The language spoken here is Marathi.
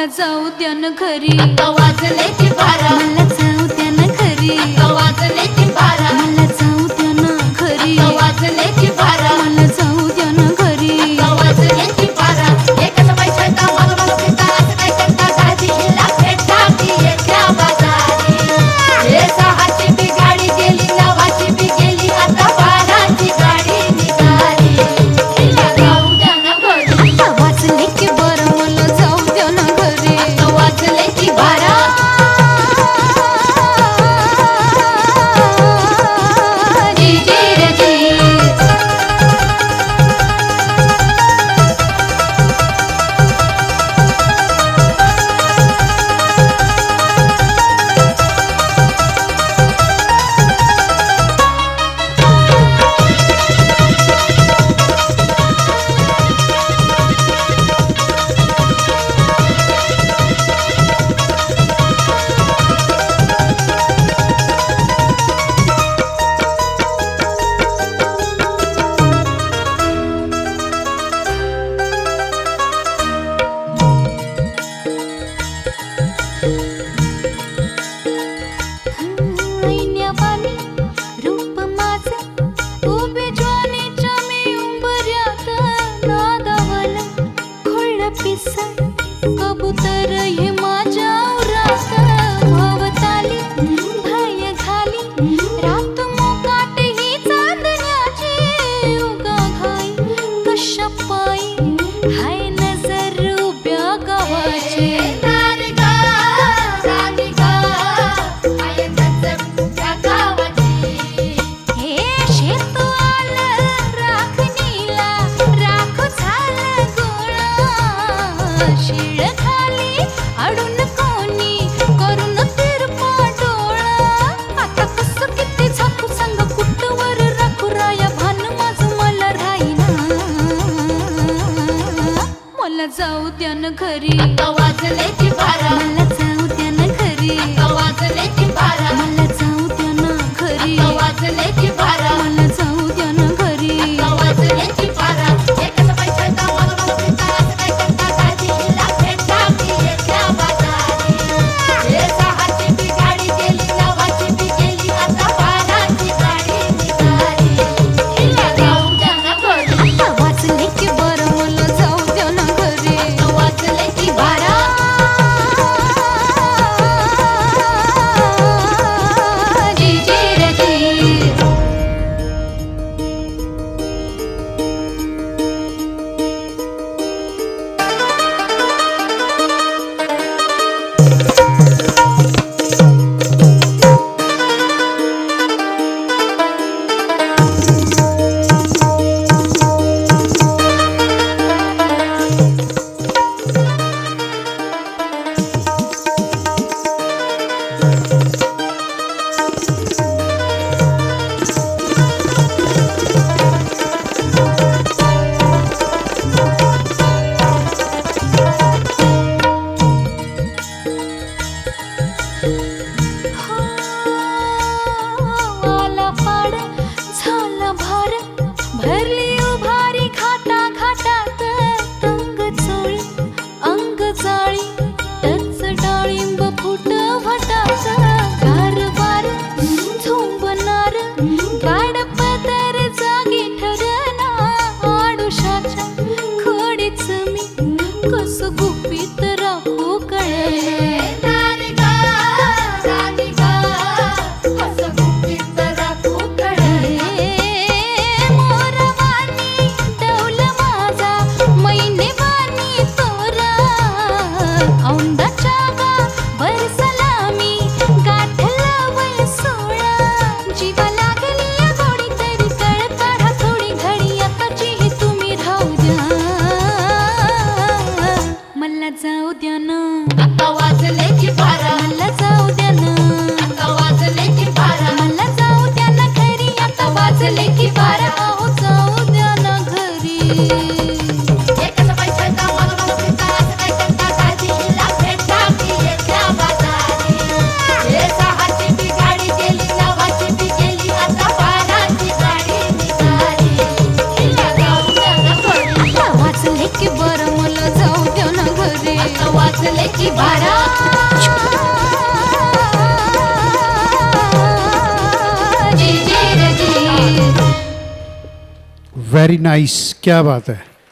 मला जाऊ द्या न घरी, आता वाजले की 12, मला जाऊ द्या न घरी, आता वाजले की 12, मला जाऊ द्या न घरी, आता वाजले की 12, मला जाऊ द्या न घरी. आता वाजले की 12. एकाच पैशाचा मग फिरता असं काय करता दाजीला भेटता ती येत्या बाजारी. हे 6ची बी गाडी गेली, 9ची बी गेली, आता 12ची गाडी निघाली. हिला जाऊ द्या ना घरी, आता वाजले की बरं, मला जाऊ द्या न घरी. आता वाजले की 12. जी जी रे जी. ऐन्यावानी रूप माझं, उभे ज्वानीच्या मी उंबऱ्यात नादावलं. खुळं पिसं कबूतर हे माझ्या उरात भवताली, भय घाली रात मोकाट ही चांदण्याची. उगा घाई कशा पायी हाय नजर उभ्या गावाची. हे शेत आलं राखणीला, राख झालं गोळा. शिळ खाली अडून कोणी करून तिरपा डोळा. आता कसं किती झाकू सांग कुठवर राखू राया, भान माझं मला राहीना. मला जाऊ द्या न घरी, आता वाजले की 12, मला जाऊ द्या न घरी, आता वाजले की 12, मला जाऊ द्या न घरी, आता वाजले की 12, मला जाऊ द्या न घरी. आता वाजले की 12. एकाच पैशाचा मग फिरता असं काय करता दाजीला भेटता ती येत्या बाजारी. हे 6ची बी गाडी गेली, 9ची बी गेली, आता 12ची गाडी निघाली. हिला जाऊ द्या ना घरी, आता वाजले की बरं, मला जाऊ द्या न घरी. आता वाजले की 12. जी जी रे जी. की बारा जी जी रे जी वेरी नाइस, क्या बात है।